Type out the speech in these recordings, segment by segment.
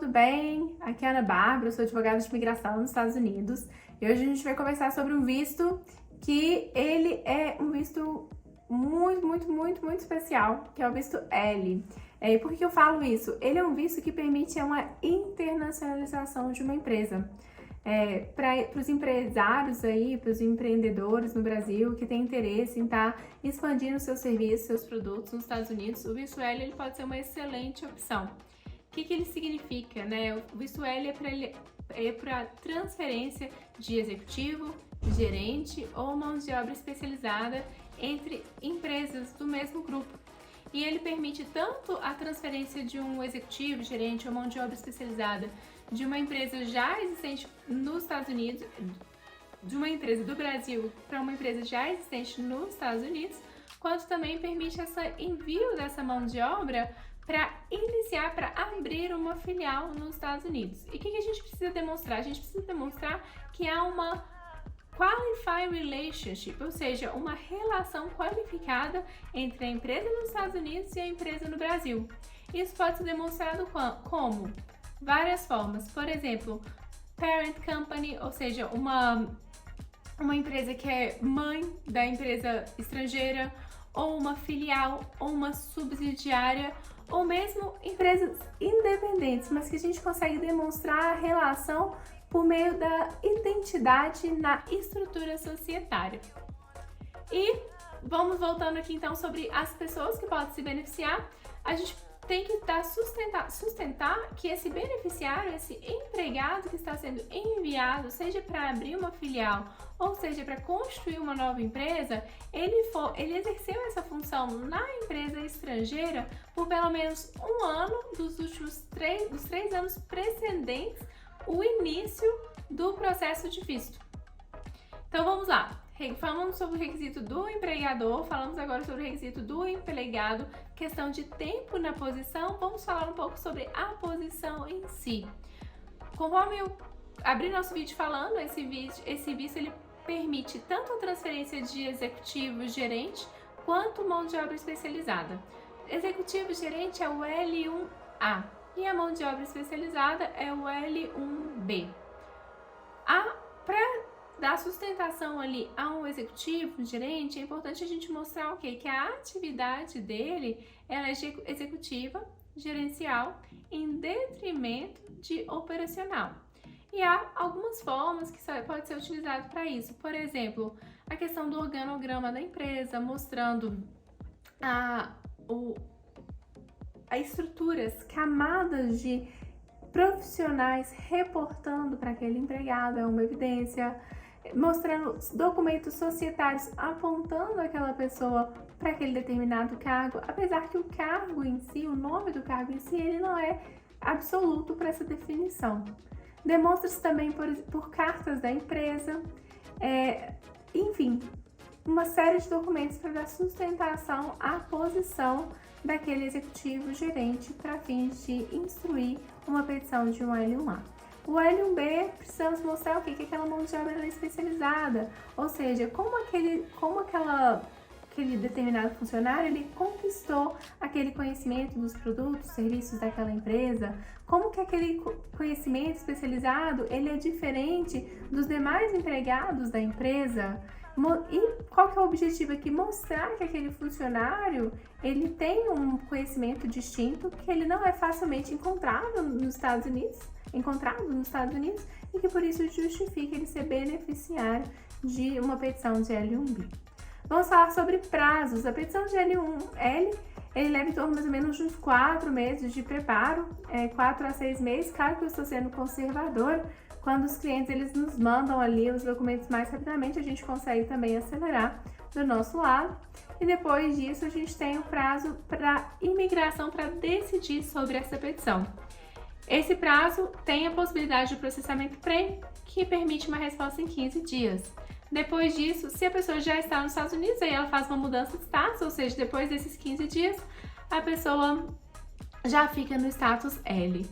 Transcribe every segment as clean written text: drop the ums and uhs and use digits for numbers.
tudo bem? Aqui é a Ana Bárbara, eu sou advogada de imigração nos Estados Unidos e hoje a gente vai conversar sobre um visto que ele é um visto muito especial, que é o visto L. E por que eu falo isso? Ele é um visto que permite uma internacionalização de uma empresa. Para os empresários aí, para os empreendedores no Brasil que têm interesse em estar expandindo seus serviços, seus produtos nos Estados Unidos, o visto L ele pode ser uma excelente opção. O que ele significa, né? O visto L é para transferência de executivo, gerente ou mão de obra especializada entre empresas do mesmo grupo. E ele permite tanto a transferência de um executivo, gerente ou mão de obra especializada de uma empresa já existente nos Estados Unidos, de uma empresa do Brasil para uma empresa já existente nos Estados Unidos, quanto também permite esse envio dessa mão de obra para iniciar, para abrir uma filial nos Estados Unidos. E o que a gente precisa demonstrar? A gente precisa demonstrar que há uma Qualified Relationship, ou seja, uma relação qualificada entre a empresa nos Estados Unidos e a empresa no Brasil. Isso pode ser demonstrado como? Várias formas. Por exemplo, parent company, ou seja, uma empresa que é mãe da empresa estrangeira, ou uma filial, ou uma subsidiária, ou mesmo empresas independentes, mas que a gente consegue demonstrar a relação por meio da identidade na estrutura societária. E vamos voltando aqui então sobre as pessoas que podem se beneficiar. A gente tem que sustentar que esse beneficiário, esse empregado que está sendo enviado, seja para abrir uma filial ou seja para construir uma nova empresa, ele exerceu essa função na empresa estrangeira por pelo menos um ano dos três anos precedentes o início do processo de visto. Então vamos lá. Falamos sobre o requisito do empregador, falamos agora sobre o requisito do empregado, questão de tempo na posição, vamos falar um pouco sobre a posição em si. Conforme eu abri nosso vídeo falando, esse visto ele permite tanto a transferência de executivo, gerente, quanto mão de obra especializada. Executivo e gerente é o L1A e a mão de obra especializada é o L1B. Para dar sustentação ali a um executivo, um gerente, é importante a gente mostrar o quê? Que a atividade dele ela é executiva, gerencial, em detrimento de operacional. E há algumas formas que pode ser utilizado para isso. Por exemplo, a questão do organograma da empresa, mostrando a estruturas, camadas de profissionais reportando para aquele empregado, é uma evidência, mostrando documentos societários apontando aquela pessoa para aquele determinado cargo, apesar que o cargo em si, o nome do cargo em si, ele não é absoluto para essa definição. Demonstra-se também por cartas da empresa, enfim, uma série de documentos para dar sustentação à posição daquele executivo gerente para fins de instruir uma petição de um L1A. O L1B, precisamos mostrar o quê? Que aquela mão de obra é especializada, ou seja, como aquele determinado funcionário ele conquistou aquele conhecimento dos produtos, serviços daquela empresa, como que aquele conhecimento especializado ele é diferente dos demais empregados da empresa. E qual que é o objetivo aqui? Mostrar que aquele funcionário ele tem um conhecimento distinto, que ele não é facilmente encontrado nos Estados Unidos e que por isso justifica ele ser beneficiário de uma petição de L1B. Vamos falar sobre prazos. A petição de L1L ele leva em torno mais ou menos de uns 4 meses de preparo, 4 a 6 meses, claro que eu estou sendo conservadora. Quando os clientes eles nos mandam ali os documentos mais rapidamente, a gente consegue também acelerar do nosso lado. E depois disso, a gente tem o prazo para imigração para decidir sobre essa petição. Esse prazo tem a possibilidade de processamento prêmio, que permite uma resposta em 15 dias. Depois disso, se a pessoa já está nos Estados Unidos, aí ela faz uma mudança de status, ou seja, depois desses 15 dias, a pessoa já fica no status L.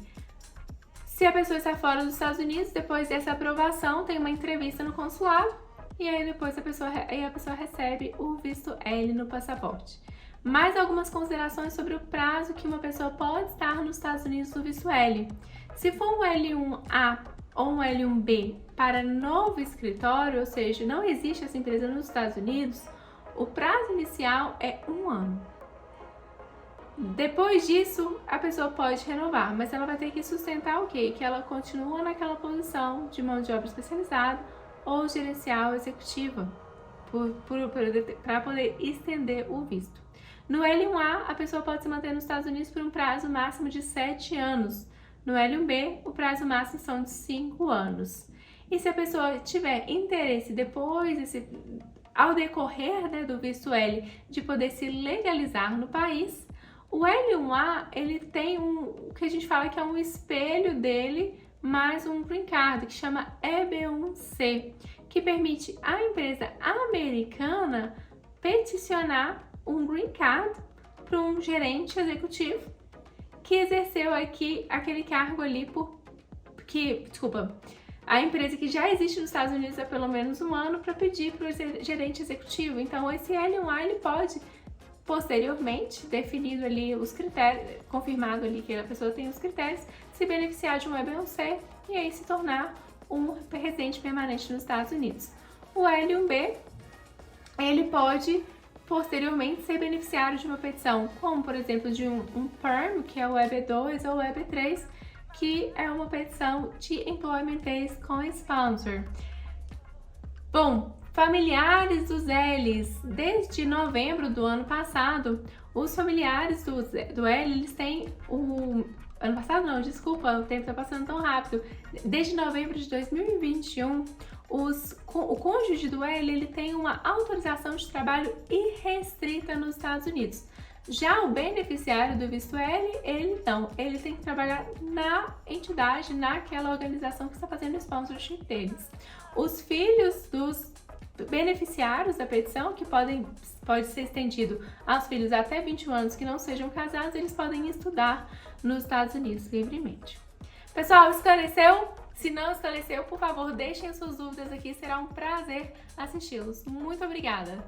Se a pessoa está fora dos Estados Unidos, depois dessa aprovação, tem uma entrevista no consulado e aí depois a pessoa recebe o visto L no passaporte. Mais algumas considerações sobre o prazo que uma pessoa pode estar nos Estados Unidos no visto L. Se for um L1A ou um L1B para novo escritório, ou seja, não existe essa empresa nos Estados Unidos, o prazo inicial é 1 ano. Depois disso, a pessoa pode renovar, mas ela vai ter que sustentar o quê? Que ela continua naquela posição de mão de obra especializada ou gerencial executiva para poder estender o visto. No L1A, a pessoa pode se manter nos Estados Unidos por um prazo máximo de 7 anos. No L1B, o prazo máximo são de 5 anos. E se a pessoa tiver interesse depois, ao decorrer, né, do visto L, de poder se legalizar no país, o L1A, ele tem o que a gente fala que é um espelho dele, mais um green card, que chama EB1C, que permite à empresa americana peticionar um green card para um gerente executivo que exerceu aqui aquele cargo ali a empresa que já existe nos Estados Unidos há pelo menos 1 ano para pedir para o gerente executivo. Então, esse L1A, ele pode posteriormente, definido ali os critérios, confirmado ali que a pessoa tem os critérios, se beneficiar de um EB1C e aí se tornar um residente permanente nos Estados Unidos. O L1B, ele pode posteriormente ser beneficiário de uma petição, como por exemplo de um PERM, que é o EB2 ou o EB3, que é uma petição de Employment Based Co-Sponsor. Bom, familiares dos L's, desde novembro do ano passado, os familiares do L, eles têm ano passado não, desculpa, o tempo tá passando tão rápido. Desde novembro de 2021, o cônjuge do L, ele tem uma autorização de trabalho irrestrita nos Estados Unidos. Já o beneficiário do visto L, ele tem que trabalhar na entidade, naquela organização que está fazendo o sponsorship deles. Os filhos dos beneficiários da petição, que pode ser estendido aos filhos até 21 anos que não sejam casados, eles podem estudar nos Estados Unidos livremente. Pessoal, esclareceu? Se não esclareceu, por favor, deixem suas dúvidas aqui, será um prazer assisti-los. Muito obrigada!